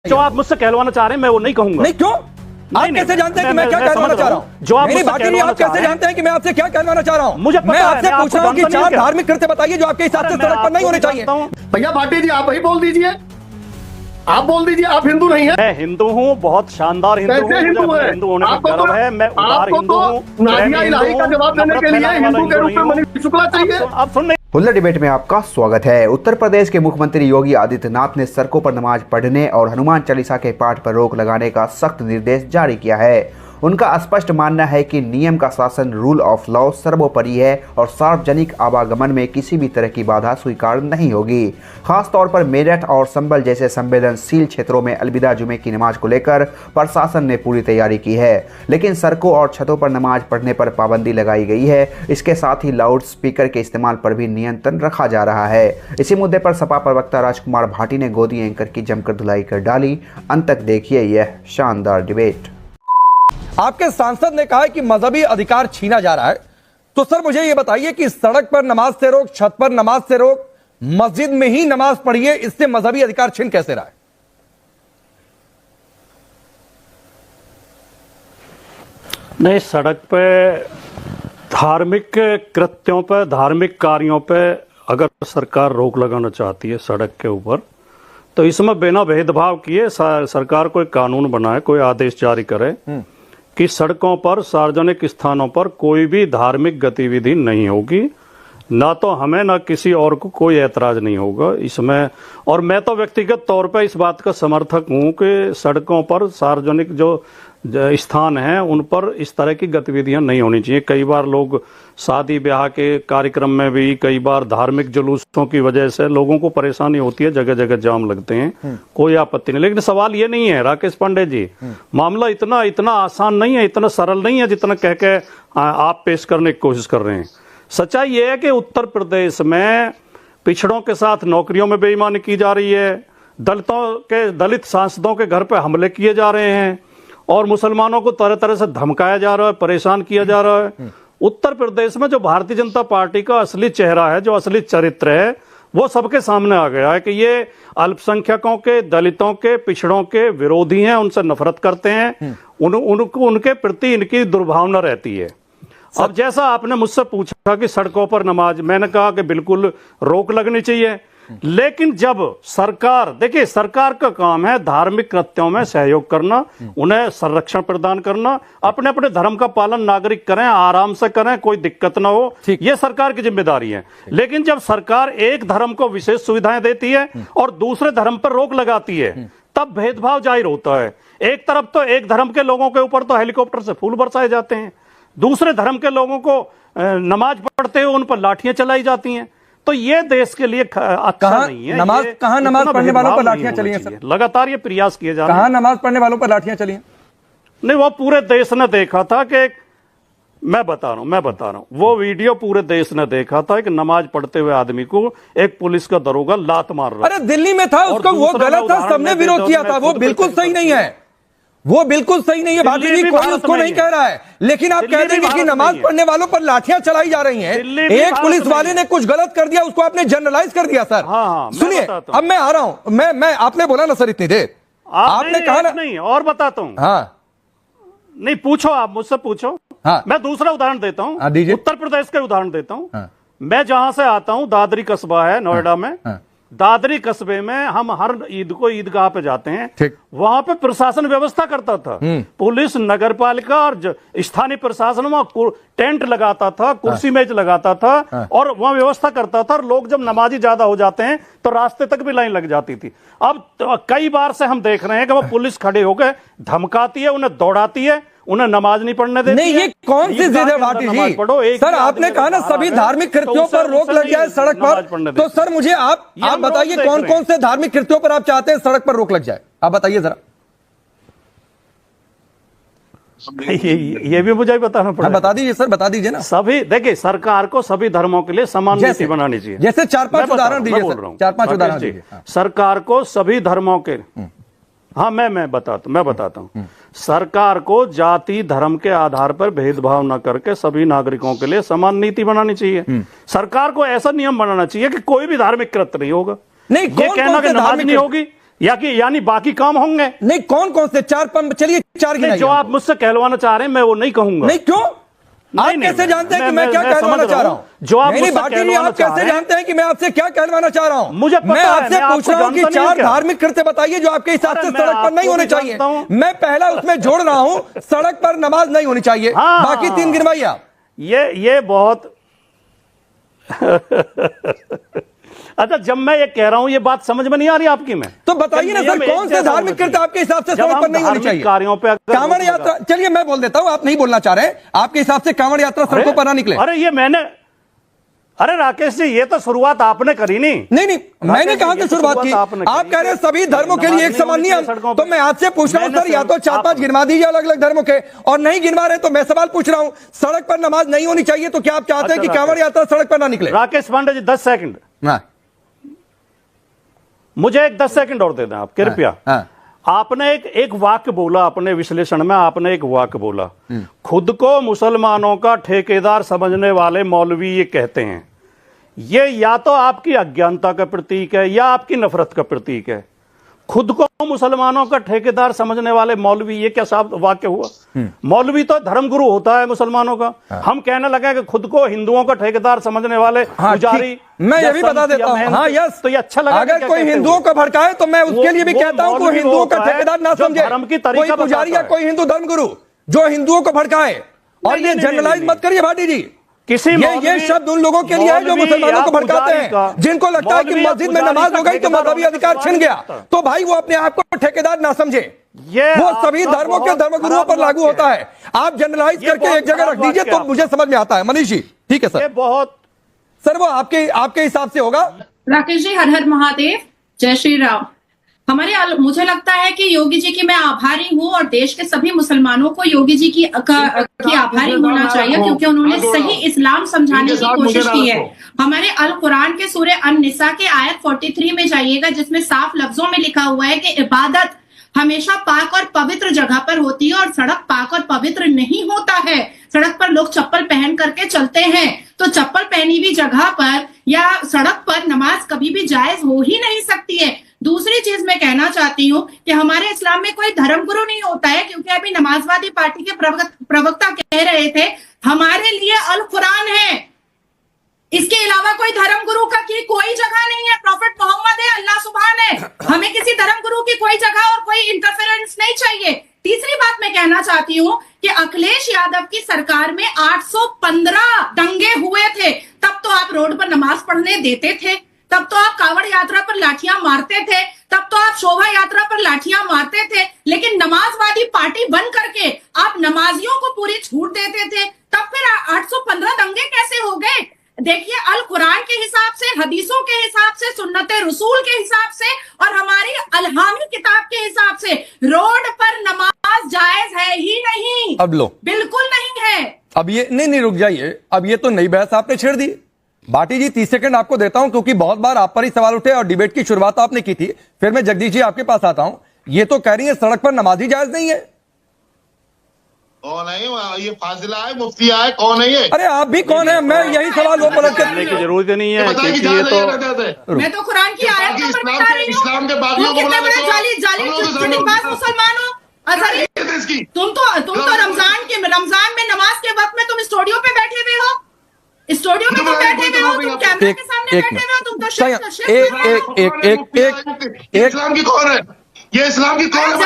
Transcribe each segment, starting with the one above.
जो आप मुझसे कहलवाना चाह रहे हैं मैं वो नहीं कहूंगा। नहीं क्यों? आप कैसे जानते हैं कि मैं क्या कहलवाना चाह रहा हूँ? जो आप कैसे जानते हैं कि मैं आपसे क्या कहलवाना चाह रहा हूँ? मुझे मैं आपसे पूछ रहा हूँ कि 4 धार्मिक कृत्य बताइए जो आपके हिसाब से सड़क पर नहीं होने चाहिए। भैया भाटी जी आप वही बोल दीजिए, आप बोल दीजिए आप हिंदू नहीं है। मैं हिंदू हूँ, बहुत शानदार हिंदू हूँ, हिंदू होने का गर्व है। मैं उदार हिंदू हूँ। नादिया इलाही का जवाब देने के लिए हिंदू के रूप में मनीष शुक्ला चाहिए। आप सुन हुल्लड़ डिबेट में आपका स्वागत है। उत्तर प्रदेश के मुख्यमंत्री योगी आदित्यनाथ ने सड़कों पर नमाज पढ़ने और हनुमान चालीसा के पाठ पर रोक लगाने का सख्त निर्देश जारी किया है। उनका स्पष्ट मानना है कि नियम का शासन, रूल ऑफ लॉ सर्वोपरि है और सार्वजनिक आवागमन में किसी भी तरह की बाधा स्वीकार नहीं होगी। खासतौर पर मेरठ और संभल जैसे संवेदनशील क्षेत्रों में अलविदा जुमे की नमाज को लेकर प्रशासन ने पूरी तैयारी की है, लेकिन सड़कों और छतों पर नमाज पढ़ने पर पाबंदी लगाई गई है। इसके साथ ही लाउड स्पीकर के इस्तेमाल पर भी नियंत्रण रखा जा रहा है। इसी मुद्दे पर सपा प्रवक्ता राजकुमार भाटी ने गोदी एंकर की जमकर धुलाई कर डाली। अंत तक देखिए यह शानदार डिबेट। आपके सांसद ने कहा है कि मजहबी अधिकार छीना जा रहा है, तो सर मुझे यह बताइए कि सड़क पर नमाज से रोक, छत पर नमाज से रोक, मस्जिद में ही नमाज पढ़िए, इससे मजहबी अधिकार छीन कैसे रहा है? नहीं, सड़क पे धार्मिक कृत्यों पे, धार्मिक कार्यों पे अगर सरकार रोक लगाना चाहती है सड़क के ऊपर, तो इसमें बिना भेदभाव किए सरकार कोई कानून बनाए, कोई आदेश जारी करे कि सड़कों पर, सार्वजनिक स्थानों पर कोई भी धार्मिक गतिविधि नहीं होगी। ना तो हमें ना किसी और को कोई ऐतराज नहीं होगा इसमें। और मैं तो व्यक्तिगत तौर पर इस बात का समर्थक हूं कि सड़कों पर, सार्वजनिक जो स्थान हैं उन पर इस तरह की गतिविधियां नहीं होनी चाहिए। कई बार लोग शादी ब्याह के कार्यक्रम में भी, कई बार धार्मिक जुलूसों की वजह से लोगों को परेशानी होती है, जगह जगह जाम लगते हैं, कोई आपत्ति नहीं। लेकिन सवाल ये नहीं है राकेश पांडे जी, मामला इतना आसान नहीं है, इतना सरल नहीं है जितना कह के आप पेश करने की कोशिश कर रहे हैं। सच्चाई ये है कि उत्तर प्रदेश में पिछड़ों के साथ नौकरियों में बेईमानी की जा रही है, दलित सांसदों के घर पर हमले किए जा रहे हैं और मुसलमानों को तरह तरह से धमकाया जा रहा है, परेशान किया जा रहा है। उत्तर प्रदेश में जो भारतीय जनता पार्टी का असली चेहरा है, जो असली चरित्र है, वो सबके सामने आ गया है कि ये अल्पसंख्यकों के, दलितों के, पिछड़ों के विरोधी हैं, उनसे नफरत करते हैं, उनके प्रति इनकी दुर्भावना रहती है। अब जैसा आपने मुझसे पूछा कि सड़कों पर नमाज, मैंने कहा कि बिल्कुल रोक लगनी चाहिए। लेकिन जब सरकार, देखिए सरकार का काम है धार्मिक कृत्यों में सहयोग करना, उन्हें संरक्षण प्रदान करना, अपने अपने धर्म का पालन नागरिक करें, आराम से करें, कोई दिक्कत ना हो, ये सरकार की जिम्मेदारी है। लेकिन जब सरकार एक धर्म को विशेष सुविधाएं देती है और दूसरे धर्म पर रोक लगाती है, तब भेदभाव जाहिर होता है। एक तरफ तो एक धर्म के लोगों के ऊपर तो हेलीकॉप्टर से फूल बरसाए जाते हैं, दूसरे धर्म के लोगों को नमाज पढ़ते हुए उन पर लाठियां चलाई जाती हैं। तो ये देश के लिए अच्छा नहीं है। कहां नमाज पढ़ने वालों पर लाठियां चली हैं सर? लगातार ये प्रयास किए जा रहे हैं। कहां नमाज पढ़ने वालों पर लाठियां चली हैं? नहीं, वो पूरे देश ने देखा था कि मैं बता रहा हूं वो वीडियो पूरे देश ने देखा था कि नमाज पढ़ते हुए आदमी को एक पुलिस का दरोगा लात मार रहा। अरे दिल्ली में था, उसको वो गलत था, सबने विरोध किया था, वो बिल्कुल सही नहीं है, वो बिल्कुल सही नहीं है। भाटी जी कोई उसको नहीं कह रहा है, लेकिन आप कह देंगे कि नमाज पढ़ने वालों पर लाठियां चलाई जा रही हैं। एक पुलिस वाले ने कुछ गलत कर दिया, उसको आपने जनरलाइज कर दिया सर। सुनिए, अब मैं आ रहा हूं, मैं आपने बोला ना सर इतनी देर, आपने कहा ना। नहीं, और बताता हूं। हाँ नहीं, पूछो, आप मुझसे पूछो। हाँ, मैं दूसरा उदाहरण देता हूं, उत्तर प्रदेश का उदाहरण देता हूं। हाँ, मैं जहां से आता हूं, दादरी कस्बा है नोएडा में। दादरी कस्बे में हम हर ईद को ईदगाह पे जाते हैं, वहां पे प्रशासन व्यवस्था करता था, पुलिस, नगर पालिका और स्थानीय प्रशासन वहां टेंट लगाता था, कुर्सी मेज लगाता था और वहां व्यवस्था करता था। और लोग जब नमाजी ज्यादा हो जाते हैं तो रास्ते तक भी लाइन लग जाती थी। अब कई बार से हम देख रहे हैं कि वो पुलिस खड़े होकर धमकाती है, उन्हें दौड़ाती है, उन्हें नमाज नहीं पढ़ने देती। नहीं, ये कौन सी जिद है भाटी जी? सर आपने कहा ना सभी धार्मिक कृत्यों पर रोक लग जाए सड़क पर, तो सर मुझे आप बताइए कौन कौन से धार्मिक कृत्यों पर आप चाहते हैं सड़क पर रोक लग जाए? आप बताइए जरा। ये भी मुझे बताना पड़ेगा। बता दीजिए सर, बता दीजिए ना। सभी, देखिए सरकार को सभी धर्मों के लिए समान नीति बनानी चाहिए। जैसे 4-5 उदाहरण दीजिए, 4-5 उदाहरण दीजिए। सरकार को सभी धर्मों के, हाँ मैं बताता हूं, सरकार को जाति धर्म के आधार पर भेदभाव न करके सभी नागरिकों के लिए समान नीति बनानी चाहिए। सरकार को ऐसा नियम बनाना चाहिए कि कोई भी धार्मिक कृत्य नहीं होगा। नहीं, ये कहना कि नमाज नहीं होगी, यानी बाकी काम होंगे नहीं, कौन कौन से चार पंप, चलिए चार गिनाइए। जो आप मुझसे कहलवाना चाह रहे हैं मैं वो नहीं कहूंगा। नहीं, क्यों? आप नहीं, कैसे नहीं, जानते हैं कि मैं क्या समझ कहलवाना चाह रहा हूं? जो आप नहीं, मुझसे भाटी जी, कहलवाना आप चाह कैसे रहे हैं। जानते हैं कि मैं आपसे क्या कहलवाना चाह रहा हूं? मुझे पता मैं है, आपसे मैं पूछ रहा हूं कि आपको जानता नहीं चार हूं धार्मिक कृत्य बताइए जो आपके हिसाब से अरे मैं सड़क पर नहीं आपको होने भी चाहिए। जानता हूं। मैं पहला उसमें जोड़ रहा हूं, सड़क पर नमाज नहीं होनी चाहिए। हाँ, बाकी तीन गिनवाइए आप। ये बहुत अच्छा, जब मैं ये कह रहा हूं ये बात समझ में नहीं आ रही आपकी? मैं तो बताइए ना सर, कौन से धार्मिक कृत्य आपके हिसाब से सड़क पर नहीं होनी चाहिए? कार्यों पे कांवड़ यात्रा, चलिए मैं बोल देता हूं, आप नहीं बोलना चाह रहे हैं। आपके हिसाब से कांवड़ यात्रा सड़कों पर ना निकले? अरे राकेश जी, ये तो शुरुआत आपने करी नहीं। नहीं, मैंने कहा कि शुरुआत की। आप कह रहे हैं सभी धर्मों के लिए एक समान नियम, तो मैं आपसे पूछ रहा हूं सर, या तो चार पांच गिनवा दीजिए अलग अलग धर्मों के, और नहीं गिनवा रहे तो मैं सवाल पूछ रहा हूं, सड़क पर नमाज नहीं होनी चाहिए, तो क्या आप चाहते हैं कि कांवड़ यात्रा सड़क पर ना निकले? राकेश पांडे जी 10 सेकंड, मुझे एक 10 सेकंड और दे दें आप कृपया। आपने एक वाक्य बोला, अपने विश्लेषण में आपने एक वाक्य बोला, खुद को मुसलमानों का ठेकेदार समझने वाले मौलवी ये कहते हैं। ये या तो आपकी अज्ञानता का प्रतीक है या आपकी नफरत का प्रतीक है। खुद को मुसलमानों का ठेकेदार समझने वाले मौलवी, ये क्या शब्द वाक्य हुआ? मौलवी तो धर्मगुरु होता है मुसलमानों का। हम कहने लगे कि खुद को हिंदुओं का ठेकेदार समझने वाले पुजारी। मैं ये भी बता देता हूं, हाँ यस, तो ये अच्छा लगा। अगर कोई हिंदुओं को भड़काए तो मैं उसके लिए भी कहता हूं कि हिंदुओं का ठेकेदार ना समझे कोई पुजारी या कोई हिंदू धर्मगुरु जो हिंदुओं को भड़काए। और ये जनरलाइज मत करिए भाटी जी, ये शब्द उन लोगों के लिए है जो मुसलमानों को भड़काते हैं, जिनको लगता है कि मस्जिद में नमाज हो गई तो मजहबी अधिकार छिन गया, तो भाई वो अपने आप को ठेकेदार ना समझे। वो सभी धर्मों के धर्मगुरुओं पर लागू होता है। आप जनरलाइज करके एक जगह रख दीजिए तो मुझे समझ में आता है। मनीष जी ठीक है सर, बहुत सर वो आपके हिसाब से होगा। राकेश जी, हर हर महादेव, जय श्री राम। मुझे लगता है कि योगी जी की मैं आभारी हूँ, और देश के सभी मुसलमानों को योगी जी की आभारी होना चाहिए, क्योंकि उन्होंने सही इस्लाम समझाने की कोशिश की है। हमारे अल कुरान के सूरे अन-निसा के आयत 43 में जाइएगा, जिसमें साफ लफ्जों में लिखा हुआ है कि इबादत हमेशा पाक और पवित्र जगह पर होती है, और सड़क पाक और पवित्र नहीं होता है। सड़क पर लोग चप्पल पहन करके चलते हैं, तो चप्पल पहनी हुई जगह पर या सड़क पर नमाज कभी भी जायज हो ही नहीं सकती है। दूसरी चीज मैं कहना चाहती हूँ कि हमारे इस्लाम में कोई धर्मगुरु नहीं होता है, क्योंकि अभी नमाजवादी पार्टी के प्रवक्ता कह रहे थे हमारे लिए अल कुरान है, इसके अलावा कोई धर्मगुरु का की कोई जगह नहीं है। प्रॉफेट मोहम्मद है, अल्लाह सुभान है, हमें किसी धर्मगुरु की कोई जगह और कोई इंटरफेरेंस नहीं चाहिए। तीसरी बात मैं कहना चाहती हूँ कि अखिलेश यादव की सरकार में 815 दंगे हुए थे, तब तो आप रोड पर नमाज पढ़ने देते थे, तब तो आप कांवड़ यात्रा पर लाठियां मारते थे, तब तो आप शोभा यात्रा पर लाठियां मारते थे, लेकिन नमाजवादी पार्टी बन करके आप नमाजियों को पूरी छूट देते थे, तब फिर 815 दंगे कैसे हो गए? देखिए, अल कुरान के हिसाब से, हदीसों के हिसाब से, सुन्नते रसूल के हिसाब से और हमारी अलहामी किताब के हिसाब से रोड पर नमाज जायज है ही नहीं। अब लो, बिल्कुल नहीं है। अब ये नहीं रुक जाइए, अब ये तो नई बहस आपने छेड़ दी। भाटी जी 30 सेकंड आपको देता हूं, क्योंकि बहुत बार आप पर ही सवाल उठे और डिबेट की शुरुआत आपने की थी। फिर मैं जगदीश जी आपके पास आता हूं। ये तो कह रही है सड़क पर नमाज ही जायज नहीं है। कौन है ये? फाजिला है, मुफ्ती है, कौन है ये? अरे आप भी कौन है? मैं यही सवाल वो पलट करने की जरूरत नहीं है, क्योंकि ये तो मैं तो कुरान की आयत नंबर बता रही हूं। इस्लाम के बागियों को बुला लो, जाली मुसलमान हो। तुम तो रमजान में नमाज के वक्त में तुम स्टूडियो पे बैठे हुए हो, स्टूडियो में तुम बैठे हुए हो, तुम कैमरे के सामने बैठे हुए हो, तुम तो इस्लाम की कौन है? ये इस्लाम की कौन है?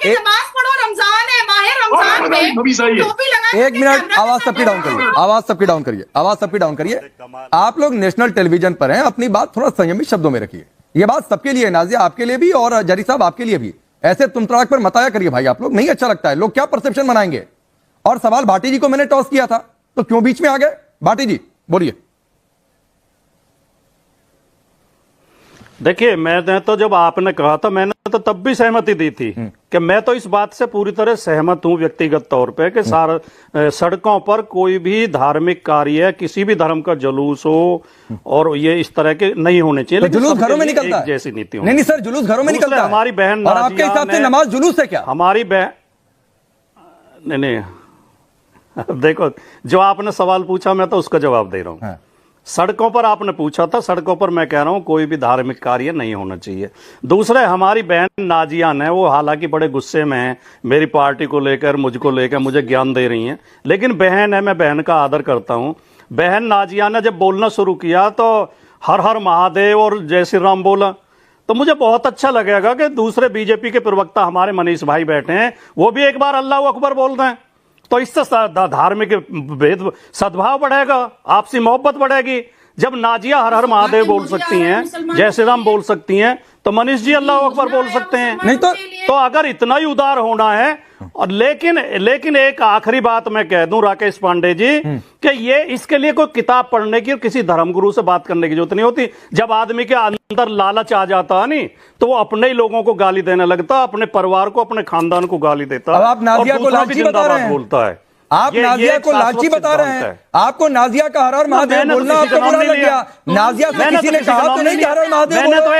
नमाज पढ़ो, रमजान है, माह रमजान में टोपी लगा। एक मिनट, आवाज सबकी डाउन करिए, आवाज सबकी डाउन करिए, आवाज सबकी डाउन करिए। आप लोग नेशनल टेलीविजन पर हैं, अपनी बात थोड़ा संयमित शब्दों में रखिए। ये बात सबके लिए, नाजिया आपके लिए भी और जरी साहब आपके लिए भी। ऐसे तुम तड़ाक पर मत आया करिए भाई, आप लोग नहीं अच्छा लगता है। लोग क्या परसेप्शन बनाएंगे। और सवाल भाटी जी को मैंने टॉस किया था, तो क्यों बीच में आ गए? भाटी जी बोलिए। देखिए, मैं तो जब आपने कहा था, मैंने तो तब भी सहमति दी थी कि मैं तो इस बात से पूरी तरह सहमत हूं व्यक्तिगत तौर पे कि सड़कों पर कोई भी धार्मिक कार्य, किसी भी धर्म का जुलूस हो और ये इस तरह के नहीं होने चाहिए। तो जुलूस घरों में निकलता है, जैसी नीति हो। नहीं सर, जुलूस घरों में निकलता है। हमारी बहन, और आपके हिसाब से नमाज जुलूस है क्या? हमारी बहन नहीं, देखो, जो आपने सवाल पूछा मैं तो उसका जवाब दे रहा हूं। सड़कों पर आपने पूछा था, सड़कों पर मैं कह रहा हूं कोई भी धार्मिक कार्य नहीं होना चाहिए। दूसरे, हमारी बहन नाजिया ने, वो हालांकि बड़े गुस्से में है मेरी पार्टी को लेकर, मुझको लेकर, मुझे ज्ञान दे रही हैं, लेकिन बहन है, मैं बहन का आदर करता हूं। बहन नाजिया ने जब बोलना शुरू किया तो हर हर महादेव और जय श्री राम बोला, तो मुझे बहुत अच्छा लगेगा कि दूसरे बीजेपी के प्रवक्ता हमारे मनीष भाई बैठे हैं, वो भी एक बार अल्लाह अकबर बोल दें, तो इससे धार्मिक भेद सद्भाव बढ़ेगा, आपसी मोहब्बत बढ़ेगी। जब नाजिया हर हर महादेव बोल सकती हैं, जय श्री राम बोल सकती हैं, तो मनीष जी अल्लाह अकबर बोल सकते हैं। नहीं तो अगर इतना ही उदार होना है, और लेकिन एक आखिरी बात मैं कह दूं राकेश पांडे जी, कि ये इसके लिए कोई किताब पढ़ने की और किसी धर्मगुरु से बात करने की जरूरत नहीं होती। जब आदमी के अंदर लालच आ जाता है नहीं, तो वो अपने ही लोगों को गाली देने लगता, अपने परिवार को, अपने खानदान को गाली देता। अब आप नाजिया को लालची बता रहे हैं, बोलता है, आप नाजिया को लालची बता रहे हैं। आपको नाजिया का हर हर महादेव बोलना आपको बुरा लग गया। नाजिया से किसी ने कहा तो नहीं कि हर हर महादेव बोलो,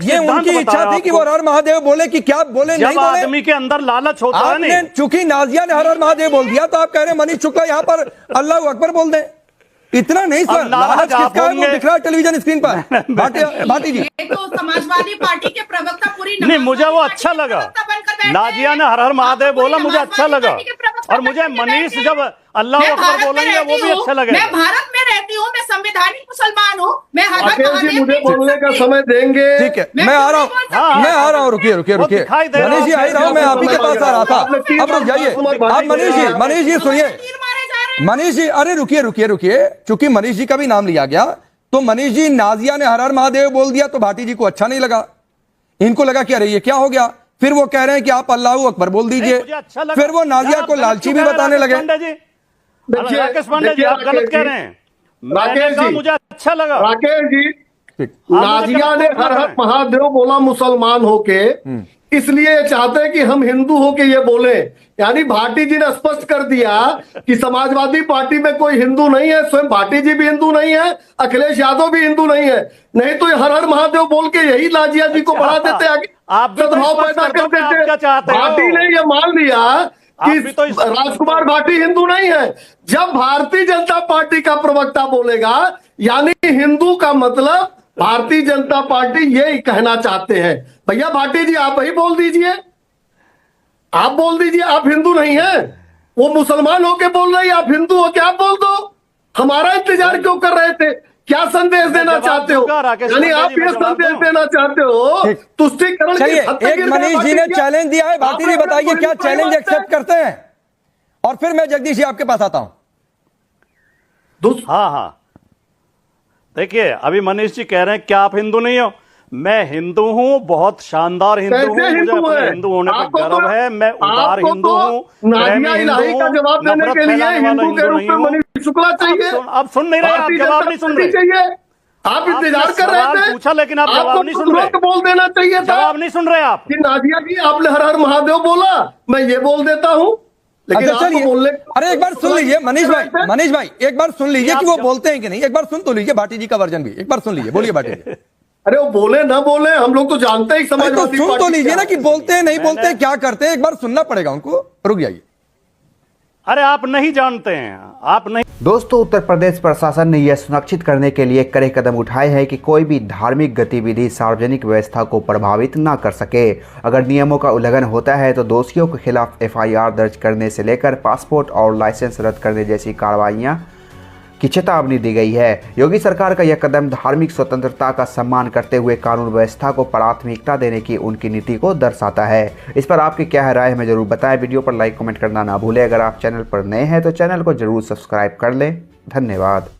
ये उनकी इच्छा थी कि वो हर हर महादेव बोले, कि क्या बोले नहीं बोले। आदमी के अंदर लालच होता है नहीं, चूंकि नाजिया ने हर हर महादेव बोल दिया तो आप कह रहे हैं मनीष शुक्ला यहाँ पर अल्लाह अकबर बोल दें। इतना नहीं सर, लालच किसका है वो दिख रहा है टेलीविजन स्क्रीन पर। भाटी जी, तो समाजवादी पार्टी के प्रवक्ता पूरी नहीं, मुझे वो अच्छा लगा, नाजिया ने हर हर महादेव बोला, मुझे अच्छा लगा, और मुझे मनीष जब अल्लाह अकबर बोलेंगे वो भी अच्छा लगेगा। मैं भारत में रहती हूँ, मैं संवैधानिक मुसलमान हूँ, मैं हर हर राकेश जी महादेव मुझे की बोलने का समय देंगे। ठीक है, मैं आ रहा हूँ, मैं आ रहा हूँ, रुकिए मनीष जी, आ रहा हूँ, मैं आप ही के पास आ रहा था। अब रुक जाइए आप मनीष जी सुनिए, मनीष जी, अरे रुकिए, चूंकि मनीष जी का भी नाम लिया गया, तो मनीष जी, नाजिया ने हर हर महादेव बोल दिया तो भाटी जी को अच्छा नहीं लगा, इनको लगा कि अरे ये क्या हो गया। फिर वो कह रहे हैं कि आप अल्लाह अकबर बोल दीजिए, फिर वो नाजिया को लालची भी बताने लगे। राकेश पांडे जी, आप गलत कह रहे हैं। राकेश जी, मुझे अच्छा लगा। राकेश जी, नाजिया ने हर हर महादेव बोला मुसलमान होके, इसलिए चाहते हैं कि हम हिंदू होके ये बोले। यानी भाटी जी ने स्पष्ट कर दिया कि समाजवादी पार्टी में कोई हिंदू नहीं है, स्वयं भाटी जी भी हिंदू नहीं है, अखिलेश यादव भी हिंदू नहीं है, नहीं तो हर हर महादेव बोल के यही नाजिया जी को बढ़ा देते, आगे सद्भाव पैदा कर देते। भाटी ने ये मान लिया कि राजकुमार भाटी हिंदू नहीं है। जब भारतीय जनता पार्टी का प्रवक्ता बोलेगा, यानी हिंदू का मतलब भारतीय जनता पार्टी यही कहना चाहते हैं। भैया भाटी जी, आप ही बोल दीजिए, आप बोल दीजिए, आप हिंदू नहीं हैं, वो मुसलमान होके बोल रहे हैं, आप हिंदू हो क्या, आप बोल दो। हमारा इंतजार क्यों कर रहे थे, क्या संदेश देना चाहते हो? यानी आप ये संदेश देना चाहते हो तुष्टीकरण। चलिए, एक मनीष जी ने चैलेंज दिया है, भाटी जी बताइए क्या चैलेंज एक्सेप्ट करते हैं, और फिर मैं जगदीश जी आपके पास आता हूं। हाँ, देखिए, अभी मनीष जी कह रहे हैं क्या आप हिंदू नहीं हो? मैं हिंदू हूँ, बहुत शानदार हिंदू हूँ, मुझे अपने हिंदू होने पर गर्व है, मैं उदार हिंदू हूँ, नाजिया इलाही का जवाब देने के लिए हिंदू के रूप में मनीष शुक्ला चाहिए। अब सुन नहीं रहे, आप जवाब नहीं सुन रहे, आप इंतजार कर रहे थे, पूछा लेकिन आप जवाब नहीं सुन रहे, बोल देना चाहिए, जवाब नहीं सुन रहे आप। कि नाजिया जी आपने हर हर महादेव बोला, मैं ये बोल देता हूँ, लेकिन चलिए, अरे एक बार सुन लीजिए मनीष भाई एक बार सुन लीजिए कि वो बोलते हैं कि नहीं, एक बार सुन तो लीजिए भाटी जी का वर्जन भी, एक बार सुन लीजिए, बोलिए भाटी जी। अरे वो बोले ना बोले, हम लोग तो जानते हैं समाजवादी सुन तो लीजिए ना कि बोलते हैं नहीं बोलते हैं, क्या करते हैं, एक बार सुनना पड़ेगा उनको। रुक जाइए, अरे आप नहीं जानते हैं, आप नहीं। दोस्तों, उत्तर प्रदेश प्रशासन ने यह सुनिश्चित करने के लिए कड़े कदम उठाए हैं कि कोई भी धार्मिक गतिविधि सार्वजनिक व्यवस्था को प्रभावित न कर सके। अगर नियमों का उल्लंघन होता है तो दोषियों के खिलाफ FIR दर्ज करने से लेकर पासपोर्ट और लाइसेंस रद्द करने जैसी कार्रवाइयां की चेतावनी दी गई है। योगी सरकार का यह कदम धार्मिक स्वतंत्रता का सम्मान करते हुए कानून व्यवस्था को प्राथमिकता देने की उनकी नीति को दर्शाता है। इस पर आपकी क्या राय है हमें जरूर बताएं। वीडियो पर लाइक कमेंट करना ना भूलें। अगर आप चैनल पर नए हैं तो चैनल को जरूर सब्सक्राइब कर लें। धन्यवाद।